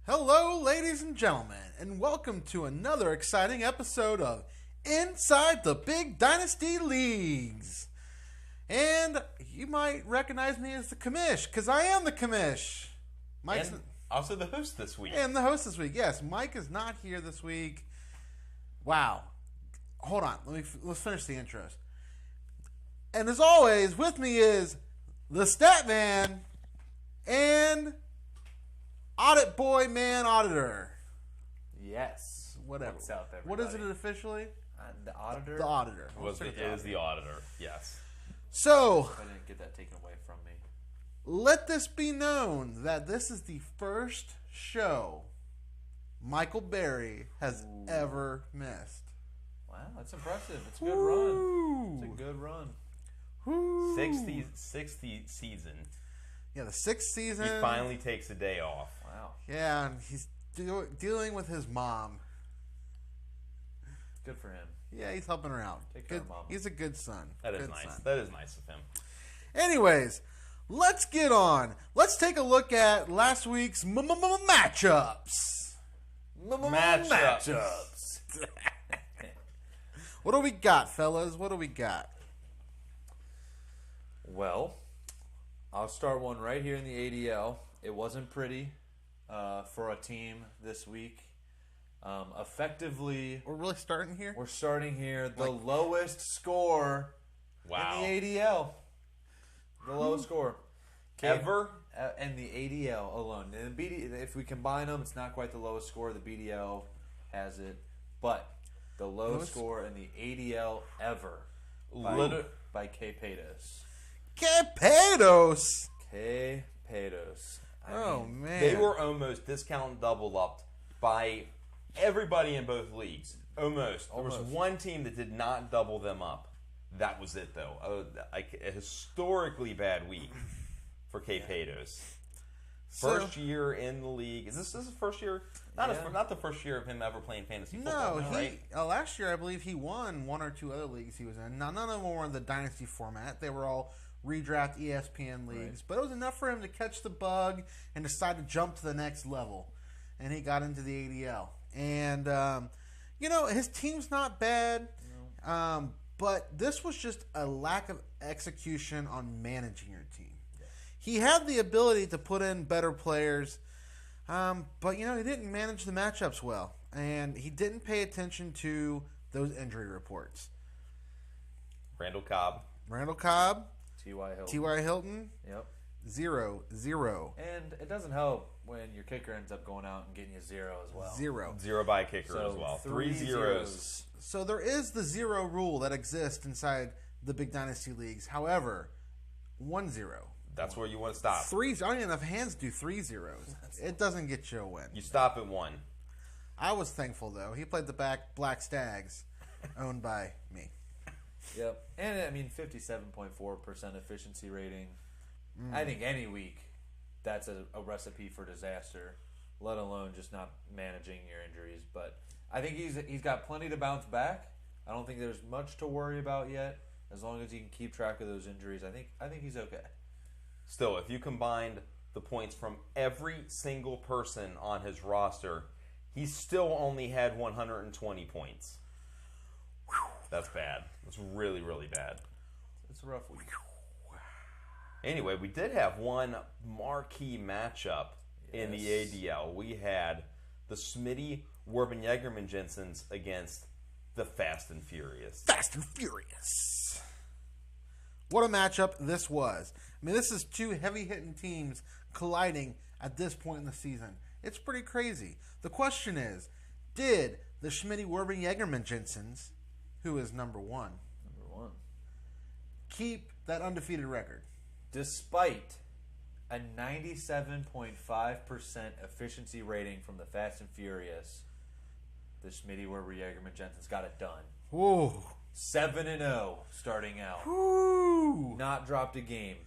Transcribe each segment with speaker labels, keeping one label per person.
Speaker 1: Hello, ladies and gentlemen, and welcome to another exciting episode of Inside the Big Dynasty Leagues. And you might recognize me as the commish, because I am the commish. Mike's
Speaker 2: and also the host this week.
Speaker 1: And the host this week, yes. Mike is not here this week. Wow. Hold on, let's finish the intros. And as always, with me is the stat man and audit boy man auditor.
Speaker 3: Yes.
Speaker 1: Whatever.
Speaker 3: What's up, everybody?
Speaker 1: What is it officially?
Speaker 3: The auditor?
Speaker 1: The auditor.
Speaker 2: It is the auditor, yes.
Speaker 1: So,
Speaker 3: I didn't get that taken away from me.
Speaker 1: let this be known that this is the first show Michael Berry has ever missed.
Speaker 3: Wow, that's impressive. It's a good run. It's a good run.
Speaker 1: Woo.
Speaker 2: 60th season.
Speaker 1: Yeah, the 6th season.
Speaker 2: He finally takes a day off.
Speaker 3: Wow.
Speaker 1: Yeah, and he's dealing with his mom.
Speaker 3: Good for him.
Speaker 1: Yeah, he's helping her out.
Speaker 3: Take care of Mama.
Speaker 1: He's a good son.
Speaker 2: That is
Speaker 1: Good
Speaker 2: nice.
Speaker 1: son.
Speaker 2: That is nice of him.
Speaker 1: Anyways, let's get on. Let's take a look at last week's matchups.
Speaker 2: Matchups.
Speaker 1: What do we got, fellas? What do we got?
Speaker 3: Well, I'll start one right here in the ADL. It wasn't pretty for a team this week. Effectively,
Speaker 1: We're really starting here?
Speaker 3: we're starting here. The lowest score
Speaker 2: Wow.
Speaker 3: in the ADL. The lowest score.
Speaker 2: Ever?
Speaker 3: And the ADL alone. And the if we combine them, it's not quite the lowest score. The BDL has it. But the lowest score in the ADL ever by K. Paydos.
Speaker 1: Capedos!
Speaker 3: K. Paydos.
Speaker 1: Oh, man.
Speaker 2: They were almost discount double upped by everybody in both leagues. Almost. There was one team that did not double them up. That was it, though. A historically bad week for K. Paydos. First year in the league. Is this his first year? Not the first year of him ever playing fantasy football.
Speaker 1: No,
Speaker 2: right?
Speaker 1: last year I believe he won one or two other leagues he was in. Now, none of them were in the Dynasty format. They were all redraft ESPN leagues. But it was enough for him to catch the bug and decide to jump to the next level. And he got into the ADL. And, his team's not bad. But this was just a lack of execution on managing your team. He had the ability to put in better players, but, he didn't manage the matchups well. And he didn't pay attention to those injury reports.
Speaker 2: Randall Cobb.
Speaker 3: T.Y.
Speaker 1: Hilton.
Speaker 3: Yep.
Speaker 1: 0.
Speaker 3: And it doesn't help when your kicker ends up going out and getting you 0 as well.
Speaker 2: 0 by a kicker as well. 3 zeros.
Speaker 1: So there is the 0 rule that exists inside the Big Dynasty leagues. However, 1 0.
Speaker 2: That's where you want to stop.
Speaker 1: 3. I don't even have hands to do 3 zeros. It doesn't get you a win.
Speaker 2: You stop at 1.
Speaker 1: I was thankful, though. He played the Black Stags, owned by me.
Speaker 3: Yep. And, 57.4% efficiency rating. I think any week that's a recipe for disaster, let alone just not managing your injuries. But I think he's got plenty to bounce back. I don't think there's much to worry about yet. As long as he can keep track of those injuries, I think he's okay.
Speaker 2: Still, if you combined the points from every single person on his roster, he still only had 120 points. That's bad. That's really, really bad.
Speaker 3: It's a rough week.
Speaker 2: Anyway, we did have one marquee matchup in the ADL. We had the Smitty Werben Jensen's against the Fast and Furious.
Speaker 1: Fast and Furious. What a matchup this was. I mean, this is two heavy-hitting teams colliding at this point in the season. It's pretty crazy. The question is, did the Smitty Werben Jensen's, who is number one, keep that undefeated record?
Speaker 3: Despite a 97.5% efficiency rating from the Fast and Furious, the Smitty Werben Jensen's got it done.
Speaker 1: Ooh.
Speaker 3: 7-0 starting out.
Speaker 1: Ooh.
Speaker 3: Not dropped a game.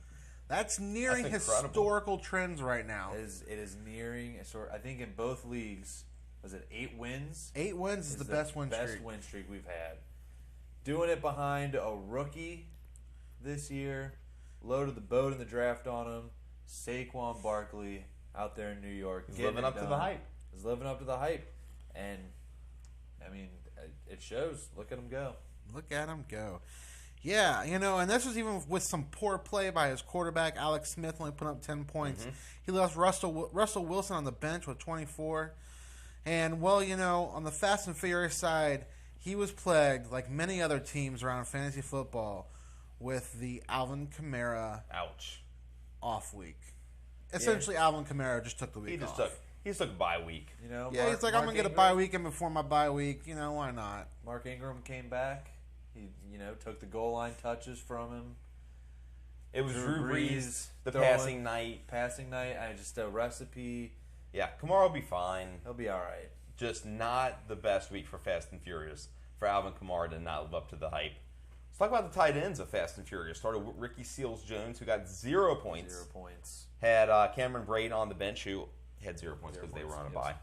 Speaker 1: That's nearing historical trends right now.
Speaker 3: It is nearing, I think in both leagues, was it 8 wins?
Speaker 1: 8 wins is the best win streak.
Speaker 3: Best win streak we've had. Doing it behind a rookie this year. Loaded the boat in the draft on him. Saquon Barkley out there in New York.
Speaker 2: He's living up to the hype.
Speaker 3: He's living up to the hype. And, I mean, it shows. Look at him go.
Speaker 1: Look at him go. Yeah, and this was even with some poor play by his quarterback, Alex Smith, only put up 10 points. Mm-hmm. He left Russell Wilson on the bench with 24. And, well, on the Fast and Furious side, he was plagued, like many other teams around fantasy football, with the Alvin Kamara off week. Essentially, Alvin Kamara just took the week off.
Speaker 2: He just took a bye week.
Speaker 1: He's like, I'm going to get a bye week, and before my bye week, why not?
Speaker 3: Mark Ingram came back. He, took the goal line touches from him.
Speaker 2: It was Drew Brees, the passing night.
Speaker 3: Just a recipe.
Speaker 2: Yeah, Kamara will be fine.
Speaker 3: He'll be all right.
Speaker 2: Just not the best week for Fast and Furious. For Alvin Kamara to not live up to the hype. Let's talk about the tight ends of Fast and Furious. Started with Ricky Seals-Jones, who got 0 points.
Speaker 3: 0 points.
Speaker 2: Had Cameron Braid on the bench, who had 0 points because they were on a bye.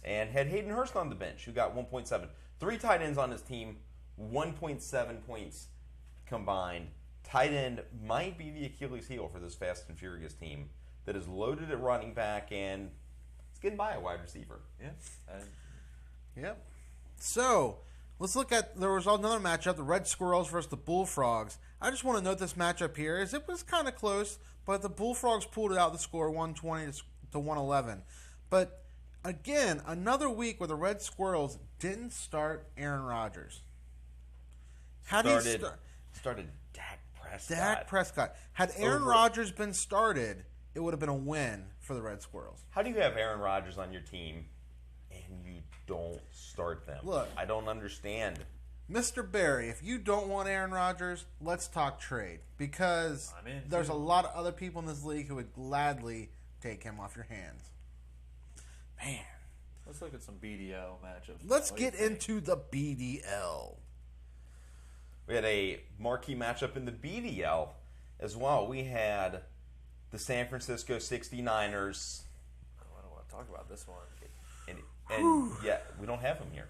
Speaker 2: And had Hayden Hurst on the bench, who got 1.7. 3 tight ends on his team, 1.7 points combined. Tight end might be the Achilles heel for this Fast and Furious team that is loaded at running back and it's getting by a wide receiver.
Speaker 3: Yeah.
Speaker 1: Yep. So, let's look at, there was another matchup, the Red Squirrels versus the Bullfrogs. I just want to note this matchup here, as it was kind of close, but the Bullfrogs pulled it out the score 120 to 111. But, again, another week where the Red Squirrels didn't start Aaron Rodgers.
Speaker 2: Started Dak Prescott.
Speaker 1: Dak Prescott. Had Aaron Rodgers been started, it would have been a win for the Red Squirrels.
Speaker 2: How do you have Aaron Rodgers on your team and you don't start them?
Speaker 1: Look,
Speaker 2: I don't understand.
Speaker 1: Mr. Barry, if you don't want Aaron Rodgers, let's talk trade. Because there's a lot of other people in this league who would gladly take him off your hands. Man.
Speaker 3: Let's look at some BDL matchups.
Speaker 1: Let's get into the BDL.
Speaker 2: We had a marquee matchup in the BDL as well. We had the San Francisco 69ers.
Speaker 3: I don't want to talk about this one.
Speaker 2: And yeah, we don't have him here.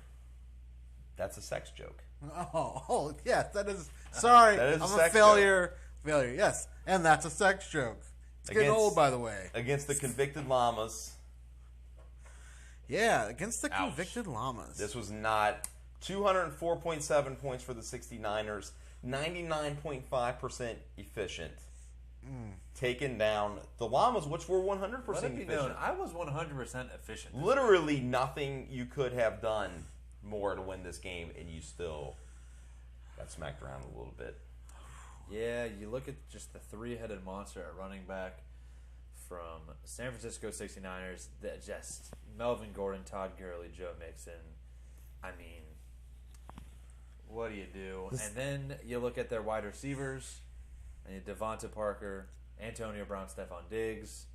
Speaker 2: That's a sex joke.
Speaker 1: Oh yes, that is. Sorry,
Speaker 2: that is
Speaker 1: I'm a failure. Joke. Failure, yes. And that's a sex joke. It's getting old, by the way.
Speaker 2: Against the convicted llamas.
Speaker 1: Yeah, against the convicted llamas.
Speaker 2: This was not 204.7 points for the 69ers, 99.5% efficient. Taking down the Llamas, which were 100% efficient. Known,
Speaker 3: I was 100% efficient.
Speaker 2: Literally nothing you could have done more to win this game, and you still got smacked around a little bit.
Speaker 3: Yeah, you look at just the three-headed monster at running back from San Francisco 69ers. That just Melvin Gordon, Todd Gurley, Joe Mixon. I mean, what do you do? And then you look at their wide receivers, and Devonta Parker, Antonio Brown, Stephon Diggs.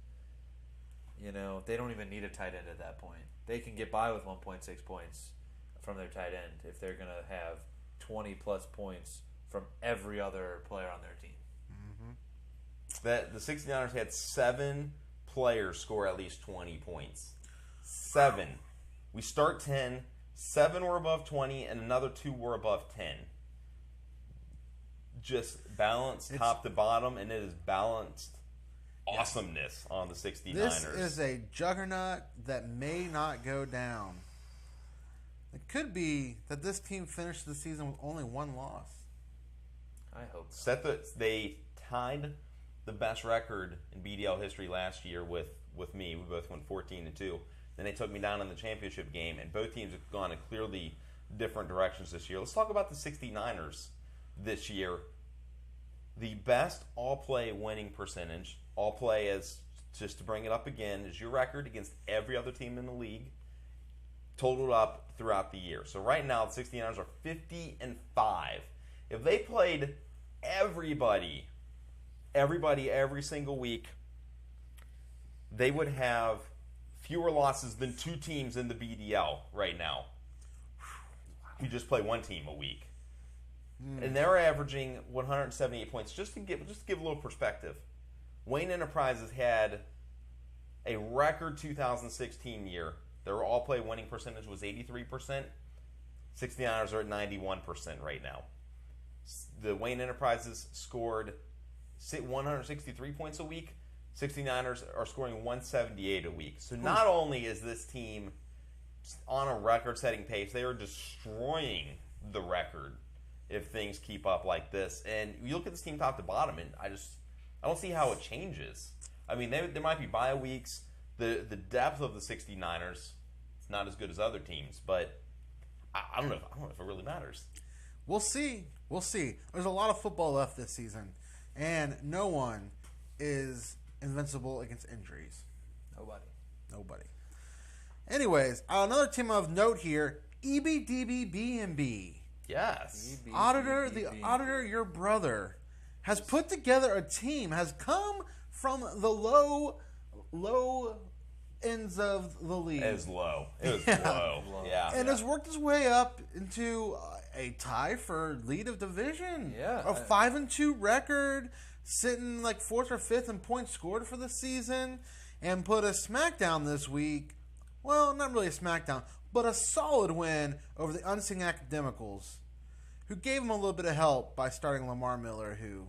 Speaker 3: They don't even need a tight end at that point. They can get by with 1.6 points from their tight end if they're going to have 20-plus points from every other player on their team.
Speaker 2: Mm-hmm. The 69ers had 7 players score at least 20 points. 7. We start 10. 7 were above 20, and another 2 were above 10. Just balanced top to bottom, and it is balanced awesomeness on the 69ers.
Speaker 1: This is a juggernaut that may not go down. It could be that this team finished the season with only one loss.
Speaker 3: I hope so.
Speaker 2: They tied the best record in BDL history last year with me. We both went 14-2. Then they took me down in the championship game, and both teams have gone in clearly different directions this year. Let's talk about the 69ers this year. The best all-play winning percentage, all-play, as just to bring it up again, is your record against every other team in the league, totaled up throughout the year. So right now, the 69ers are 50-5. If they played everybody every single week, they would have fewer losses than two teams in the BDL right now. You just play one team a week. And they're averaging 178 points. Just to give a little perspective, Wayne Enterprises had a record 2016 year. Their all-play winning percentage was 83%. 69ers are at 91% right now. The Wayne Enterprises scored 163 points a week. 69ers are scoring 178 a week. So not only is this team on a record-setting pace, they are destroying the record if things keep up like this. And you look at this team top to bottom, and I don't see how it changes. I mean, there might be bye weeks. The depth of the 69ers is not as good as other teams, but I don't know if it really matters.
Speaker 1: We'll see. There's a lot of football left this season, and no one is invincible against injuries. Nobody. Anyways, another team of note here, EBDBB&B.
Speaker 2: Yes.
Speaker 1: The auditor, your brother, has put together a team, has come from the low ends of the league.
Speaker 2: It was low. Yeah.
Speaker 1: And has worked his way up into a tie for lead of division.
Speaker 3: Yeah.
Speaker 1: A 5-2 record, sitting like 4th or 5th in points scored for the season, and put a smackdown this week. Well, not really a smackdown, but a solid win over the Unseen Academicals, who gave him a little bit of help by starting Lamar Miller, who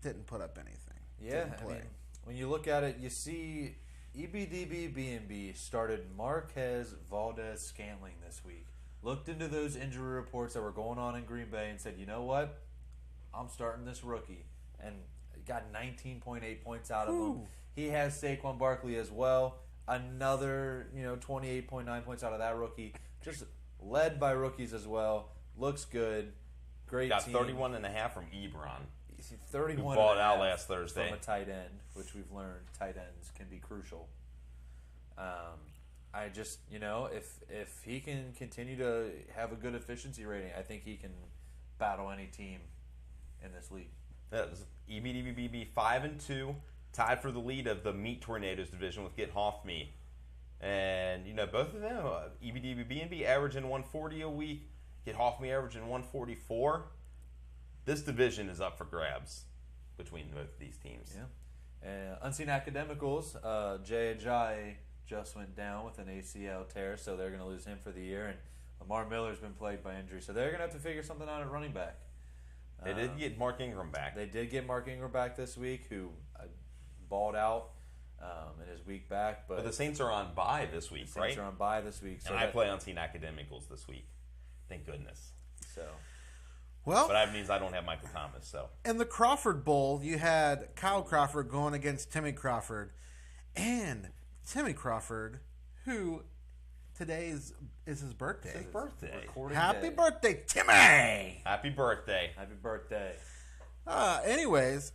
Speaker 1: didn't put up anything.
Speaker 3: Yeah, I mean, when you look at it, you see EBDBB&B started Marquez Valdez-Scantling this week. Looked into those injury reports that were going on in Green Bay and said, you know what? I'm starting this rookie. And got 19.8 points out of him. He has Saquon Barkley as well. Another, 28.9 points out of that rookie. Just led by rookies as well. Looks good. Great
Speaker 2: Got
Speaker 3: team.
Speaker 2: 31.5 from Ebron.
Speaker 3: 31
Speaker 2: who balled out last Thursday
Speaker 3: from a tight end, which we've learned tight ends can be crucial. I just, if he can continue to have a good efficiency rating, I think he can battle any team in this league.
Speaker 2: That was EBDBB 5-2, tied for the lead of the Meat Tornadoes division with Get Hoff Me. And, both of them, EBDBB averaging 140 a week, Get Hoff Me averaging 144. This division is up for grabs between both of these teams.
Speaker 3: Yeah. Unseen Academicals, Jay Ajayi just went down with an ACL tear, so they're going to lose him for the year. And Lamar Miller's been plagued by injury, so they're going to have to figure something out at running back.
Speaker 2: They did get Mark Ingram back.
Speaker 3: They did get Mark Ingram back this week, who balled out in his week back. But
Speaker 2: the Saints are on bye this week, right?
Speaker 3: Saints are on bye this week.
Speaker 2: So I play Unseen Academicals this week. Thank goodness.
Speaker 1: Well,
Speaker 2: but that means I don't have Michael Thomas. So
Speaker 1: in the Crawford Bowl, you had Kyle Crawford going against Timmy Crawford, and Timmy Crawford, who today is his birthday.
Speaker 2: It's his birthday.
Speaker 1: Happy birthday, Timmy!
Speaker 2: Happy birthday.
Speaker 3: Happy birthday.
Speaker 1: Anyways,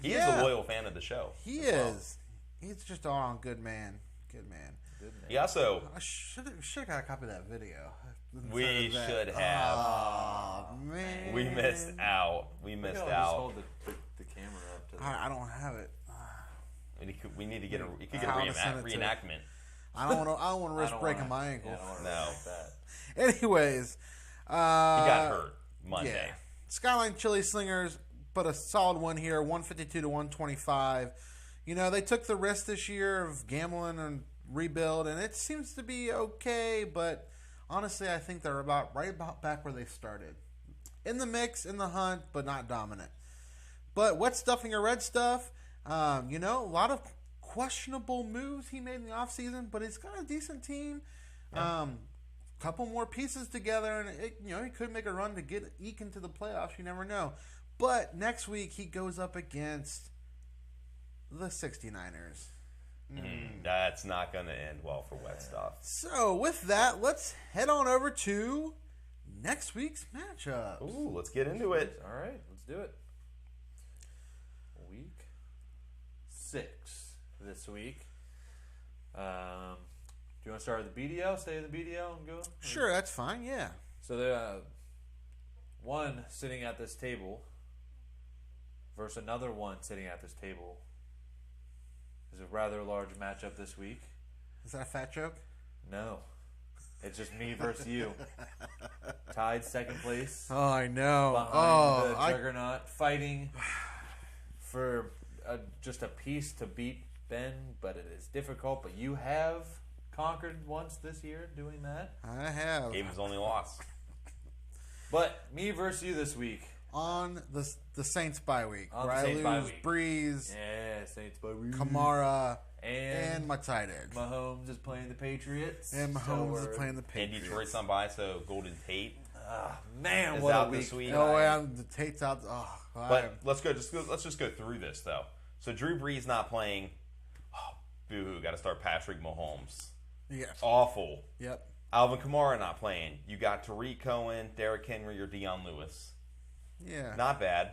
Speaker 2: he is a loyal fan of the show.
Speaker 1: He is. Well. He's just all good man. Good man.
Speaker 2: He also
Speaker 1: should have got a copy of that video.
Speaker 2: We should have.
Speaker 1: Oh, man.
Speaker 2: We missed out.
Speaker 3: Just hold the camera up to
Speaker 1: I don't have it.
Speaker 2: We need to get a reenactment.
Speaker 1: I don't want to risk breaking my ankle.
Speaker 2: No.
Speaker 1: Anyways.
Speaker 2: He got hurt Monday.
Speaker 1: Yeah. Skyline Chili Slingers put a solid one here, 152 to 125. They took the risk this year of gambling and rebuild, and it seems to be okay, but honestly, I think they're about back where they started. In the mix, in the hunt, but not dominant. But wet stuffing or red stuff, A lot of questionable moves he made in the offseason, but he's got a decent team. Couple more pieces together, and he could make a run to eke into the playoffs. You never know. But next week he goes up against the 69ers.
Speaker 2: That's not going to end well for Wet Stuff.
Speaker 1: So with that, let's head on over to next week's matchup.
Speaker 2: Ooh, let's get into it.
Speaker 3: All right, let's do it. Week 6 this week. Do you want to start with the BDL? Stay in the BDL and go?
Speaker 1: Sure, that's fine. Yeah.
Speaker 3: So there, one sitting at this table versus another one sitting at this table is a rather large matchup this week.
Speaker 1: Is that a fat joke?
Speaker 3: No. It's just me versus you. Tied second place.
Speaker 1: Oh, I know.
Speaker 3: Behind the Juggernaut. Fighting for just a piece to beat Ben, but it is difficult. But you have conquered once this year doing that.
Speaker 1: I have.
Speaker 2: Game's only loss.
Speaker 3: But me versus you this week.
Speaker 1: On the Saints bye week.
Speaker 3: On
Speaker 1: where
Speaker 3: the Saints
Speaker 1: I
Speaker 3: bye
Speaker 1: lose
Speaker 3: week.
Speaker 1: Breeze,
Speaker 3: Yeah, Saints bye week.
Speaker 1: Kamara,
Speaker 3: And
Speaker 1: my tight end.
Speaker 3: Mahomes is playing the Patriots.
Speaker 1: And Mahomes is playing the
Speaker 2: And
Speaker 1: Patriots.
Speaker 2: Detroit's on bye, so Golden Tate
Speaker 3: Man,
Speaker 2: is
Speaker 3: what
Speaker 2: out
Speaker 3: a
Speaker 2: this
Speaker 3: week.
Speaker 2: week.
Speaker 1: No, the Tate's out. Oh,
Speaker 2: But let's just go through this though. So Drew Brees not playing. Oh, boo-hoo! Got to start Patrick Mahomes.
Speaker 1: yeah.
Speaker 2: Awful.
Speaker 1: Yep.
Speaker 2: Alvin Kamara not playing. You got Tariq Cohen, Derrick Henry, or Deion Lewis.
Speaker 1: Yeah.
Speaker 2: Not bad.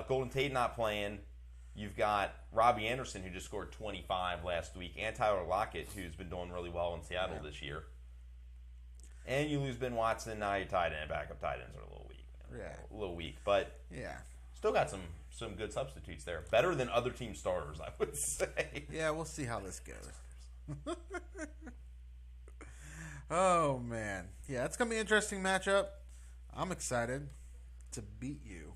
Speaker 2: Golden Tate not playing. You've got Robbie Anderson, who just scored 25 last week, and Tyler Lockett, who's been doing really well in Seattle this year. And you lose Ben Watson. Now your tight end, backup tight ends are a little weak.
Speaker 1: Yeah.
Speaker 2: A little weak, but
Speaker 1: Yeah.
Speaker 2: still got some good substitutes there. Better than other team starters, I would say.
Speaker 1: Yeah, we'll see how this goes. Oh, man. Yeah, it's going to be an interesting matchup. I'm excited to beat you.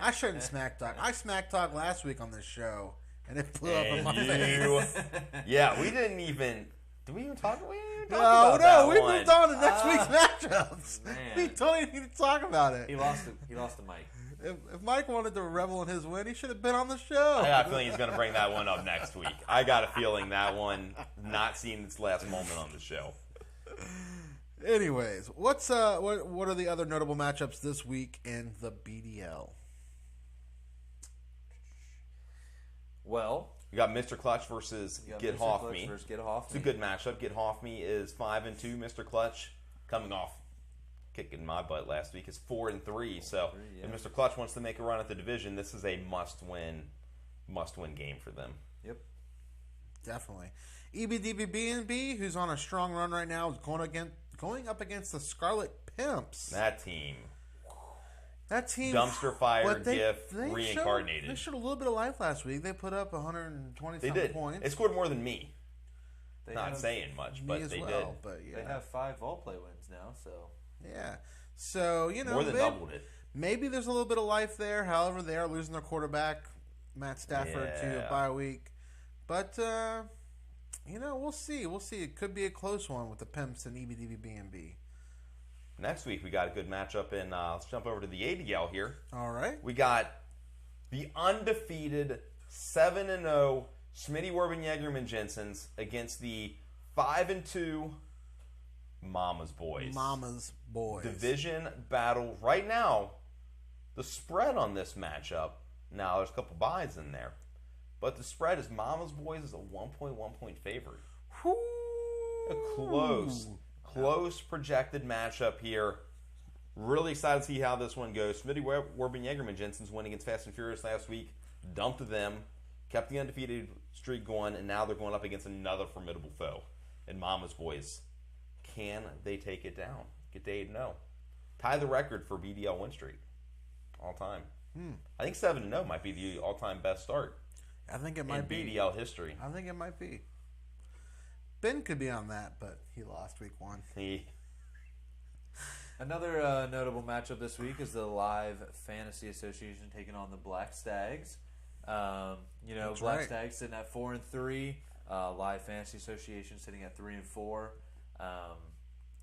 Speaker 1: I shouldn't smack talk. I smack talk last week on this show, and it blew up in my face.
Speaker 2: Yeah, we didn't even. Did we even talk? We didn't even talk
Speaker 1: No,
Speaker 2: about that
Speaker 1: we
Speaker 2: one.
Speaker 1: moved on to next week's matchups.
Speaker 3: man.
Speaker 1: We don't even need to talk about it.
Speaker 3: He lost the mic.
Speaker 1: If Mike wanted to revel in his win, he should have been on the show.
Speaker 2: I got a feeling he's going to bring that one up next week. I got a feeling that one not seeing its last moment on the show.
Speaker 1: Anyways, what are the other notable matchups this week in the BDL?
Speaker 3: Well,
Speaker 2: We got Mr. Clutch versus
Speaker 3: you got
Speaker 2: Get
Speaker 3: Mr.
Speaker 2: Hoff
Speaker 3: Clutch
Speaker 2: Me.
Speaker 3: versus Get Hoff
Speaker 2: It's a
Speaker 3: Me.
Speaker 2: good matchup. Get Hoff Me is 5-2. Mr. Clutch coming off kicking my butt last week is 4-3. So
Speaker 3: yeah.
Speaker 2: if Mr. Clutch wants to make a run at the division, this is a must-win game for them.
Speaker 3: Yep.
Speaker 1: Definitely. EBDBB&B, who's on a strong run right now, is going up against the Scarlet Pimps.
Speaker 2: That team.
Speaker 1: That team,
Speaker 2: Dumpster fire,
Speaker 1: but
Speaker 2: GIF, reincarnated.
Speaker 1: They showed a little bit of life last week. They put up 120
Speaker 2: They
Speaker 1: something
Speaker 2: did.
Speaker 1: points.
Speaker 2: They scored more than me.
Speaker 3: They
Speaker 2: Not
Speaker 3: have,
Speaker 2: saying much,
Speaker 1: Me
Speaker 2: but
Speaker 1: as
Speaker 2: they
Speaker 1: well,
Speaker 2: did.
Speaker 1: but yeah.
Speaker 3: They have 5 ball play wins now, so
Speaker 1: Yeah. So,
Speaker 2: More than doubled it.
Speaker 1: Maybe there's a little bit of life there. However, they are losing their quarterback, Matt Stafford, to
Speaker 2: Yeah.
Speaker 1: a bye week. But, we'll see. We'll see. It could be a close one with the Pimps and EBDBB&B.
Speaker 2: Next week, we got a good matchup, and let's jump over to the ADL here.
Speaker 1: All right.
Speaker 2: We got the undefeated 7-0 Smitty Werben Jensen's against the 5-2 Mama's Boys.
Speaker 1: Mama's Boys.
Speaker 2: Division battle. Right now, the spread on this matchup, now there's a couple buys in there, but the spread is Mama's Boys is a 1.1 point favorite.
Speaker 1: Whoo!
Speaker 2: A close projected matchup here. Really excited to see how this one goes. Smitty Werben Jensen's win against Fast and Furious last week. Dumped them. Kept the undefeated streak going, and now they're going up against another formidable foe. And Mama's Boys. Can they take it down? Get to 8-0. Tie the record for BDL win streak. All time. I think 7-0 might be the all-time best start
Speaker 1: I think it
Speaker 2: in
Speaker 1: might be.
Speaker 2: BDL history.
Speaker 1: I think it might be. Ben could be on that, but he lost week 1.
Speaker 3: Another notable matchup this week is the Live Fantasy Association taking on the Black Stags.
Speaker 1: That's
Speaker 3: Black
Speaker 1: right.
Speaker 3: Stags sitting at 4-3. Live Fantasy Association sitting at 3-4.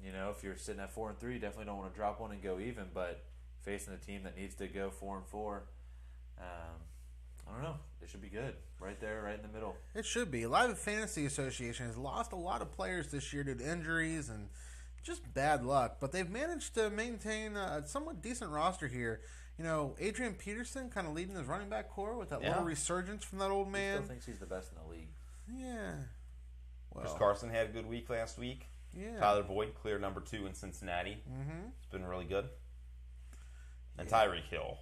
Speaker 3: If you're sitting at 4-3, you definitely don't want to drop one and go even. But facing a team that needs to go 4-4, I don't know. It should be good. Right there, right in the middle.
Speaker 1: It should be. Live Fantasy Association has lost a lot of players this year due to injuries and just bad luck, but they've managed to maintain a somewhat decent roster here. You know, Adrian Peterson kind of leading his running back core with that little resurgence from that old man.
Speaker 3: He still thinks he's the best in the league.
Speaker 1: Yeah. Well,
Speaker 2: Chris Carson had a good week last week.
Speaker 1: Yeah.
Speaker 2: Tyler Boyd, clear number 2 in Cincinnati.
Speaker 1: Mm-hmm.
Speaker 2: It's been really good. And Tyreek Hill.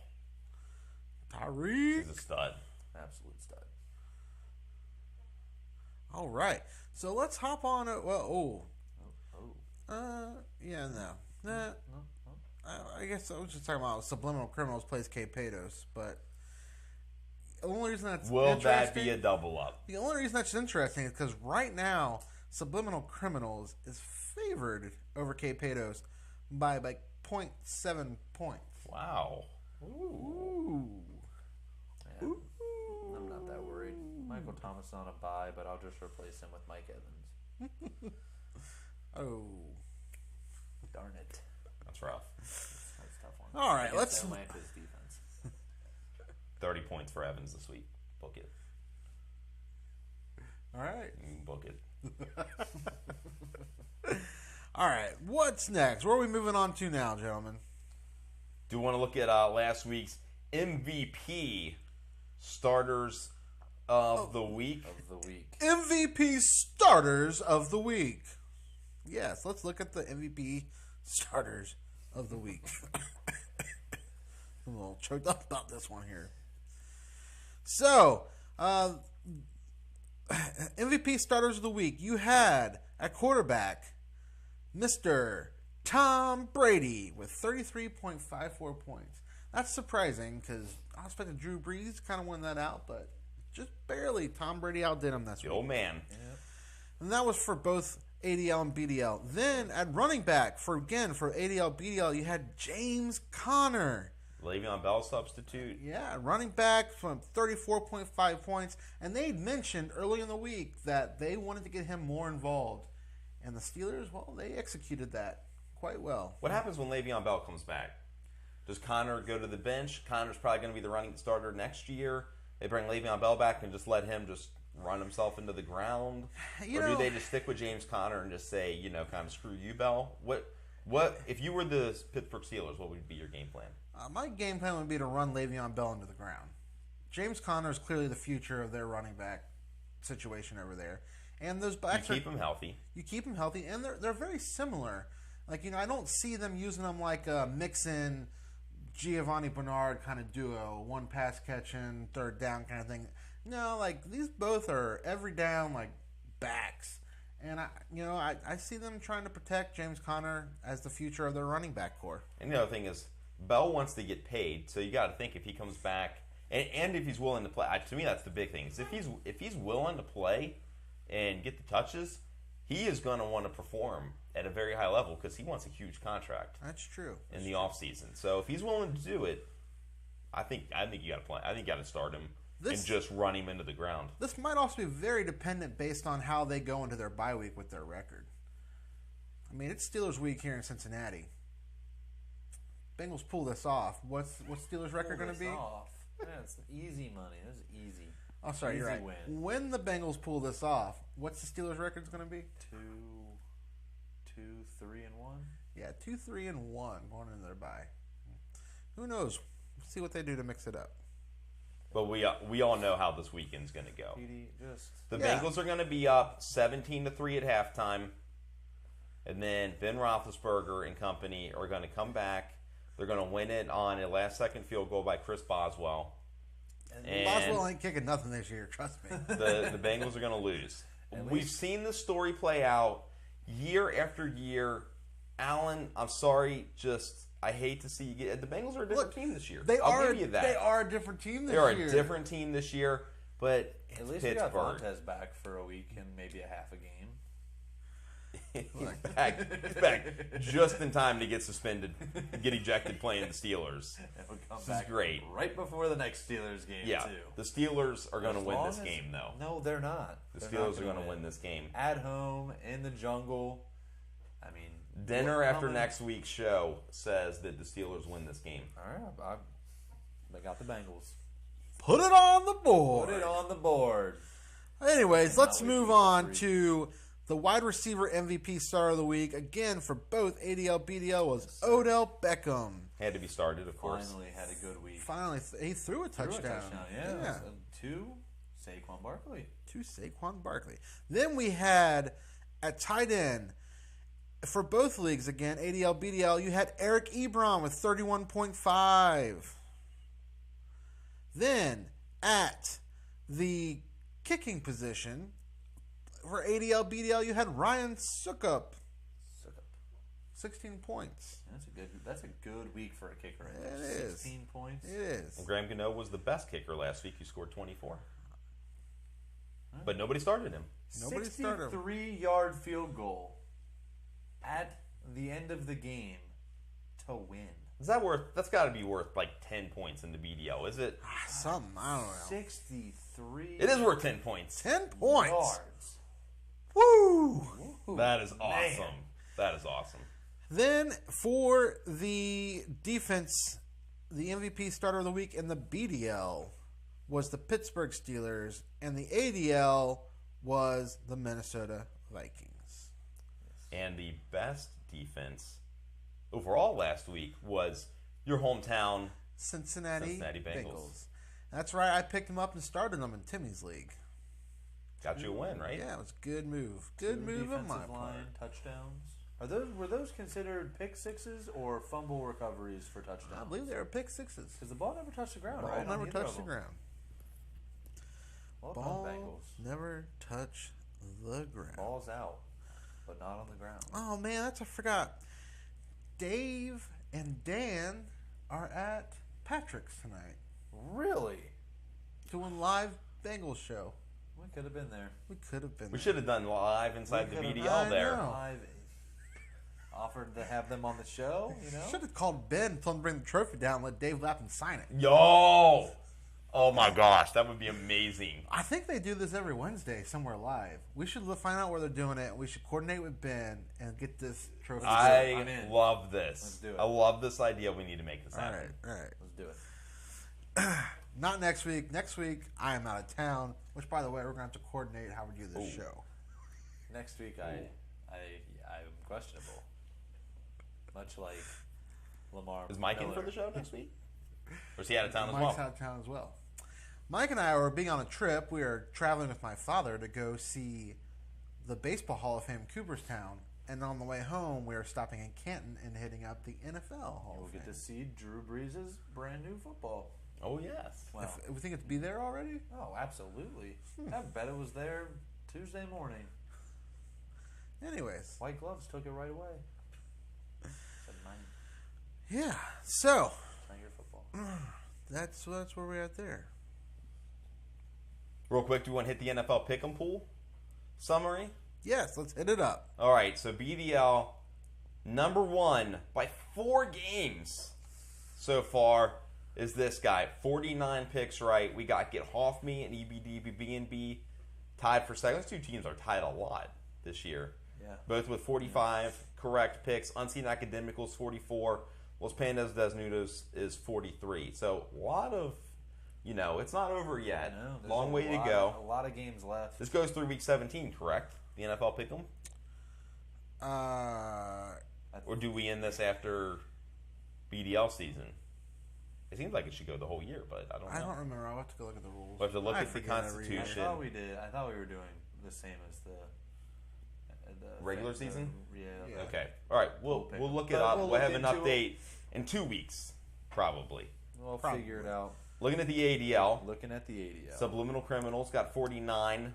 Speaker 1: Tyreek.
Speaker 2: He's a stud.
Speaker 3: Absolute stud.
Speaker 1: All right. So let's hop on. Yeah, no. Nah. I guess I was just talking about Subliminal Criminals plays Cape Patos, but the only reason that's
Speaker 2: Will that
Speaker 1: interesting,
Speaker 2: be a double up?
Speaker 1: The only reason that's interesting is because right now Subliminal Criminals is favored over Cape Patos by like 0.7 points.
Speaker 2: Wow.
Speaker 1: Ooh.
Speaker 3: Yeah, I'm not that worried. Michael Thomas on a bye, but I'll just replace him with Mike Evans.
Speaker 1: Oh.
Speaker 3: Darn it.
Speaker 2: That's rough.
Speaker 3: That's a tough one.
Speaker 1: All right, let's.
Speaker 3: Atlanta's defense.
Speaker 2: 30 points for Evans this week. Book it.
Speaker 1: All right.
Speaker 2: Book it.
Speaker 1: All right. What's next? Where are we moving on to now, gentlemen?
Speaker 2: Do you want to look at last week's MVP starters of the week?
Speaker 1: MVP starters of the week. Yes, let's look at the MVP starters of the week. I'm a little choked up about this one here. So, MVP starters of the week. You had at quarterback Mr. Tom Brady with 33.54 points. That's surprising because I expected Drew Brees kind of win that out, but just barely. Tom Brady outdid him this week.
Speaker 2: The old man.
Speaker 3: Yep.
Speaker 1: And that was for both ADL and BDL. Then at running back for ADL, BDL, you had James Conner.
Speaker 2: Le'Veon Bell substitute.
Speaker 1: Yeah, running back from 34.5 points. And they mentioned early in the week that they wanted to get him more involved. And the Steelers, well, they executed that quite well.
Speaker 2: What happens when Le'Veon Bell comes back? Does Connor go to the bench? Connor's probably going to be the running starter next year. They bring Le'Veon Bell back and just let him just run himself into the ground? Do they just stick with James Conner and just say, kind of screw you, Bell? What if you were the Pittsburgh Steelers, what would be your game plan?
Speaker 1: My game plan would be to run Le'Veon Bell into the ground. James Conner is clearly the future of their running back situation over there. And those backs
Speaker 2: you keep him healthy.
Speaker 1: You keep him healthy, and they're very similar. Like, I don't see them using them like a Mixon, Giovanni Bernard kind of duo, one pass catching, third down kind of thing. No, like these both are every down like backs, and I see them trying to protect James Conner as the future of their running back core.
Speaker 2: And the other thing is, Bell wants to get paid, so you got to think if he comes back and if he's willing to play. To me, that's the big thing. Is if he's willing to play and get the touches, he is going to want to perform at a very high level because he wants a huge contract.
Speaker 1: That's true.
Speaker 2: In the offseason. So if he's willing to do it, I think you got to play. I think you got to start him and just run him into the ground.
Speaker 1: This might also be very dependent based on how they go into their bye week with their record. I mean, it's Steelers week here in Cincinnati. Bengals pull this off. What's Steelers record going to be?
Speaker 3: Yeah, it's easy money. This is easy.
Speaker 1: Oh, sorry,
Speaker 3: easy
Speaker 1: you're right.
Speaker 3: Win.
Speaker 1: When the Bengals pull this off, what's the Steelers record going to be?
Speaker 3: 2-3-1.
Speaker 1: Yeah, 2-3-1 going into their bye. Who knows? We'll see what they do to mix it up.
Speaker 2: But we all know how this weekend's going to go. The
Speaker 1: Yeah.
Speaker 2: Bengals are going to be up 17-3 at halftime, and then Ben Roethlisberger and company are going to come back. They're going to win it on a last-second field goal by Chris Boswell.
Speaker 1: And Boswell ain't kicking nothing this year, trust me.
Speaker 2: The Bengals are going to lose. We've seen this story play out year after year. Allen, I'm sorry, I hate to see you get. The Bengals are a different team this year. I'll give you that.
Speaker 1: They are a different team this year.
Speaker 2: They are a different team this year, but it's
Speaker 3: at least
Speaker 2: Pittsburgh.
Speaker 3: we got Vontaze back for a week and maybe a half a game.
Speaker 2: He's back just in time to get suspended, get ejected playing the Steelers. This is great.
Speaker 3: Right before the next Steelers game,
Speaker 2: yeah,
Speaker 3: too.
Speaker 2: The Steelers are going to win this game, though.
Speaker 3: No, they're not.
Speaker 2: The Steelers are going to win this game.
Speaker 3: At home, in the jungle. I mean,
Speaker 2: Dinner after next week's show says that the Steelers win this game.
Speaker 3: All right, they got the Bengals.
Speaker 1: Put it on the board.
Speaker 3: Put it on the board.
Speaker 1: Anyways, let's
Speaker 3: Cannot wait
Speaker 1: move
Speaker 3: for
Speaker 1: on
Speaker 3: week
Speaker 1: to the wide receiver MVP star of the week. Again, for both ADL, BDL was Odell Beckham.
Speaker 2: Had to be started, of course.
Speaker 3: Finally had a good week.
Speaker 1: Finally, he threw a touchdown.
Speaker 3: Yeah. To Saquon Barkley.
Speaker 1: To Saquon Barkley. Then we had at tight end for both leagues again, ADL, BDL, you had Eric Ebron with 31.5. Then at the kicking position for ADL, BDL, you had Ryan Suckup. 16 points.
Speaker 3: That's a good week for a kicker.
Speaker 1: It is.
Speaker 3: 16 points.
Speaker 1: It is.
Speaker 2: And Graham Gano was the best kicker last week. He scored 24. But nobody started him.
Speaker 1: Nobody started him.
Speaker 3: 63-yard field goal at the end of the game to win.
Speaker 2: Is that worth? That's got to be worth like 10 points in the BDL, is it?
Speaker 1: Something, I don't know.
Speaker 3: 63.
Speaker 2: It is worth 10 points.
Speaker 1: 10 points.
Speaker 3: Yards.
Speaker 1: Woo!
Speaker 2: That is awesome. That is awesome.
Speaker 1: Then for the defense, the MVP starter of the week in the BDL was the Pittsburgh Steelers, and the ADL was the Minnesota Vikings.
Speaker 2: And the best defense overall last week was your hometown
Speaker 1: Cincinnati
Speaker 2: Bengals.
Speaker 1: That's right. I picked them up and started them in Timmy's league.
Speaker 2: Got you a win, right?
Speaker 1: Yeah, it was a good move. Good move on my
Speaker 3: Defensive
Speaker 1: part.
Speaker 3: line touchdowns. Were those considered pick sixes or fumble recoveries for touchdowns?
Speaker 1: I believe they were pick sixes.
Speaker 3: Because the ball never touched the ground,
Speaker 1: Ball
Speaker 3: right?
Speaker 1: never
Speaker 3: On either
Speaker 1: touched
Speaker 3: of
Speaker 1: the
Speaker 3: them.
Speaker 1: ground.
Speaker 3: Well
Speaker 1: Ball
Speaker 3: done, Bengals.
Speaker 1: never touched the ground.
Speaker 3: Ball's out, but not on the ground.
Speaker 1: Oh man, I forgot. Dave and Dan are at Patrick's tonight
Speaker 3: Really?
Speaker 1: doing live Bengals show.
Speaker 3: We could have been there.
Speaker 1: We could have been.
Speaker 2: We should have done live inside the
Speaker 3: We could've-
Speaker 2: BDL
Speaker 1: I
Speaker 2: there.
Speaker 1: know.
Speaker 3: I've offered to have them on the show, you know?
Speaker 1: Should have called Ben, told him to bring the trophy down, and let Dave Lapham sign it.
Speaker 2: Yo! Oh my gosh, that would be amazing.
Speaker 1: I think they do this every Wednesday somewhere live. We should find out where they're doing it. We should coordinate with Ben and get this trophy.
Speaker 3: I'm
Speaker 2: I
Speaker 3: in.
Speaker 2: love this.
Speaker 3: Let's do it.
Speaker 2: I love this idea. We need to make this
Speaker 1: all
Speaker 2: happen.
Speaker 1: right, all right.
Speaker 3: Let's do it.
Speaker 1: Not next week. Next week, I am out of town. Which, by the way, we're going to have to coordinate how we do this show.
Speaker 3: Next week, I'm questionable. Much like Lamar.
Speaker 2: Is Mike in
Speaker 3: Miller.
Speaker 2: for the show next week? Or is he out of town as
Speaker 1: Mike's
Speaker 2: well?
Speaker 1: out of town as well. Mike and I are being on a trip. We are traveling with my father to go see the Baseball Hall of Fame, Cooperstown. And on the way home, we are stopping in Canton and hitting up the NFL Hall
Speaker 3: We'll
Speaker 1: of
Speaker 3: get
Speaker 1: Fame.
Speaker 3: to see Drew Brees' brand new football.
Speaker 2: Oh, yes.
Speaker 3: Wow.
Speaker 1: If we think it's be there already?
Speaker 3: Oh, absolutely. I bet it was there Tuesday morning.
Speaker 1: Anyways.
Speaker 3: White Gloves took it right away. Said, "Mine,
Speaker 1: Yeah. So,
Speaker 3: it's not your football."
Speaker 1: that's where we're at there.
Speaker 2: Real quick, do you want to hit the NFL Pick'em Pool summary?
Speaker 1: Yes, let's hit it up.
Speaker 2: All right, so BDL, number one by 4 games so far is this guy. 49 picks right. We got Get Off Me and EBDB tied for second. Those two teams are tied a lot this year.
Speaker 3: Yeah.
Speaker 2: Both with 45 correct picks. Unseen Academicals 44. Los Pandas Desnudos is 43. So a lot of, it's not over yet.
Speaker 3: No, there's
Speaker 2: Long
Speaker 3: a
Speaker 2: way
Speaker 3: lot-
Speaker 2: to go.
Speaker 3: A lot of games left.
Speaker 2: This goes through week 17, correct? The NFL Pick'em? Or do we end this after BDL season? It seems like it should go the whole year, but I don't know.
Speaker 1: I don't remember. I'll have to go look at the rules.
Speaker 2: We'll have to look
Speaker 1: I
Speaker 2: at the
Speaker 1: forget every year.
Speaker 3: I
Speaker 2: Constitution.
Speaker 3: thought we did. I thought we were doing the same as the
Speaker 2: Regular season?
Speaker 3: Yeah.
Speaker 2: Okay. All right. We'll
Speaker 3: pick
Speaker 2: look it
Speaker 3: But
Speaker 2: up.
Speaker 3: we'll
Speaker 2: We'll
Speaker 3: look
Speaker 2: have an
Speaker 3: into
Speaker 2: update in 2 weeks, probably.
Speaker 3: We'll
Speaker 1: Probably.
Speaker 3: figure it out.
Speaker 2: Looking at the ADL,
Speaker 3: Looking at the ADL.
Speaker 2: Subliminal Criminals got 49.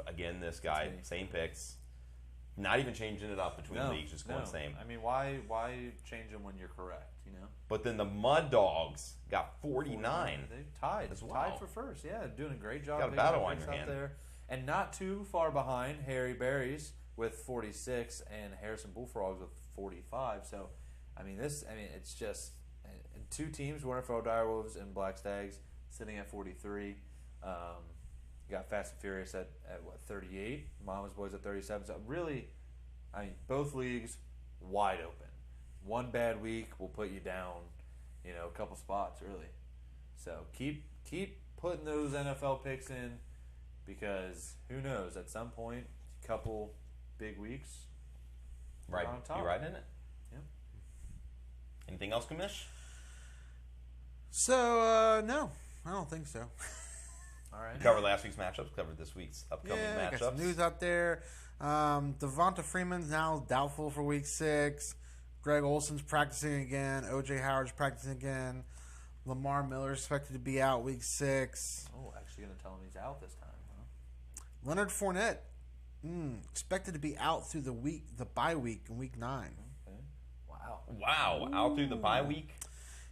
Speaker 2: Again, this guy, same picks. Not even changing it up between leagues, just going same.
Speaker 3: I mean, why change them when you're correct?
Speaker 2: But then the Mud Dogs got 49.
Speaker 3: They tied
Speaker 2: as well.
Speaker 3: Tied for first. Yeah, doing a great job.
Speaker 2: Got a
Speaker 3: picking
Speaker 2: battle
Speaker 3: up
Speaker 2: on
Speaker 3: picks
Speaker 2: your
Speaker 3: out
Speaker 2: hand.
Speaker 3: there, and not too far behind Harry Berries with 46 and Harrison Bullfrogs with 45. So, it's just 2 teams: Winterfell Direwolves and Black Stags, sitting at 43. You got Fast and Furious at what 38. Mama's Boys at 37. So really, both leagues wide open. One bad week will put you down, a couple spots really. So keep putting those NFL picks in, because who knows, at some point, a couple big weeks,
Speaker 2: Right.
Speaker 3: on top.
Speaker 2: You right in it?
Speaker 3: Yeah.
Speaker 2: Anything else, Commish?
Speaker 1: So, no, I don't think so.
Speaker 3: All right.
Speaker 2: Covered last week's matchups. Covered this week's upcoming
Speaker 1: Got
Speaker 2: matchups.
Speaker 1: some news out there. Devonta Freeman's now doubtful for week 6. Greg Olson's practicing again. O.J. Howard's practicing again. Lamar Miller's expected to be out week 6.
Speaker 3: Oh, actually going to tell him he's out this time, huh?
Speaker 1: Leonard Fournette expected to be out through the bye week in week 9.
Speaker 3: Okay. Wow.
Speaker 2: Wow, out through the bye week.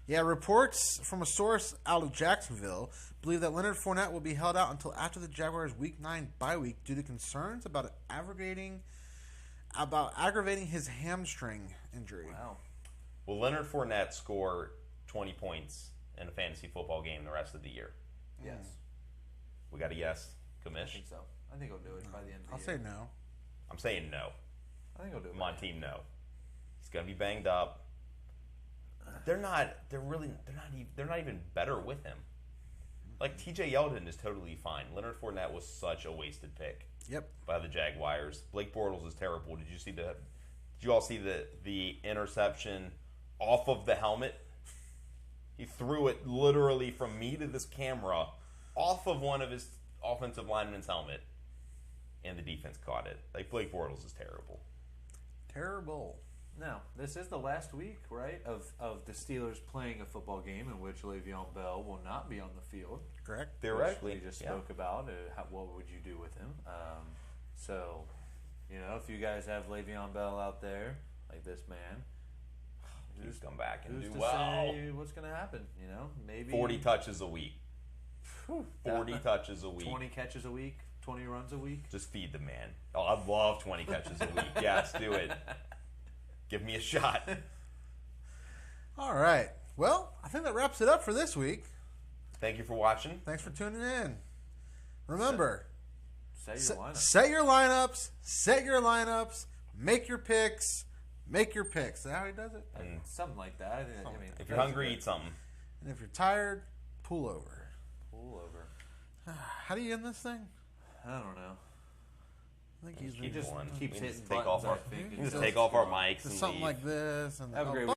Speaker 1: Yeah, reports from a source out of Jacksonville believe that Leonard Fournette will be held out until after the Jaguars' week 9 bye week due to concerns about aggravating his hamstring injury.
Speaker 3: Wow.
Speaker 2: Will Leonard Fournette score 20 points in a fantasy football game the rest of the year?
Speaker 3: Yes.
Speaker 2: We got a yes,
Speaker 3: I
Speaker 2: Commish?
Speaker 3: think so. I think he'll do it by the end of the
Speaker 1: I'll
Speaker 3: year.
Speaker 1: say no.
Speaker 2: I'm saying no.
Speaker 3: I think he'll do it.
Speaker 2: Come
Speaker 3: by
Speaker 2: on,
Speaker 3: the end.
Speaker 2: team, no. He's gonna be banged up. They're not even better with him. Like, TJ Yeldon is totally fine. Leonard Fournette was such a wasted pick.
Speaker 1: Yep.
Speaker 2: By the Jaguars. Blake Bortles is terrible. Did you all see the interception off of the helmet? He threw it literally from me to this camera off of one of his offensive linemen's helmet, and the defense caught it. Like, Blake Bortles is terrible.
Speaker 1: Terrible.
Speaker 3: Now, this is the last week, right, of the Steelers playing a football game in which Le'Veon Bell will not be on the field.
Speaker 1: Correct.
Speaker 2: Theoretically,
Speaker 3: Which we just
Speaker 2: yeah.
Speaker 3: spoke about. What would you do with him? So, if you guys have Le'Veon Bell out there, like this man,
Speaker 2: He's come back and
Speaker 3: who's
Speaker 2: do
Speaker 3: to
Speaker 2: well.
Speaker 3: say what's going to happen? Maybe
Speaker 2: 40 touches a week. 40 touches a week.
Speaker 3: 20 catches a week, 20 runs a week.
Speaker 2: Just feed the man. Oh, I love 20 catches a week. Yes, do it. Give me a shot.
Speaker 1: All right. Well, I think that wraps it up for this week.
Speaker 2: Thank you for watching.
Speaker 1: Thanks for tuning in. Remember,
Speaker 3: Set your lineup.
Speaker 1: set your lineups. Set your lineups. Make your picks. Make your picks. Is that how he does it?
Speaker 2: And
Speaker 3: Something like that. I mean,
Speaker 2: if you're hungry, eat something.
Speaker 1: And if you're tired, pull over.
Speaker 3: pull over.
Speaker 1: How do you end this thing?
Speaker 3: I don't know.
Speaker 1: I think
Speaker 2: Just
Speaker 1: he's
Speaker 2: keep
Speaker 3: just
Speaker 2: going.
Speaker 3: keeps
Speaker 2: We can
Speaker 3: hitting
Speaker 2: just take
Speaker 3: buttons,
Speaker 2: off our,
Speaker 3: I think,
Speaker 2: we can just
Speaker 3: until
Speaker 2: take
Speaker 3: it's
Speaker 2: off our
Speaker 3: gone.
Speaker 2: mics and
Speaker 1: something
Speaker 2: leave.
Speaker 1: like this. And
Speaker 3: Have a great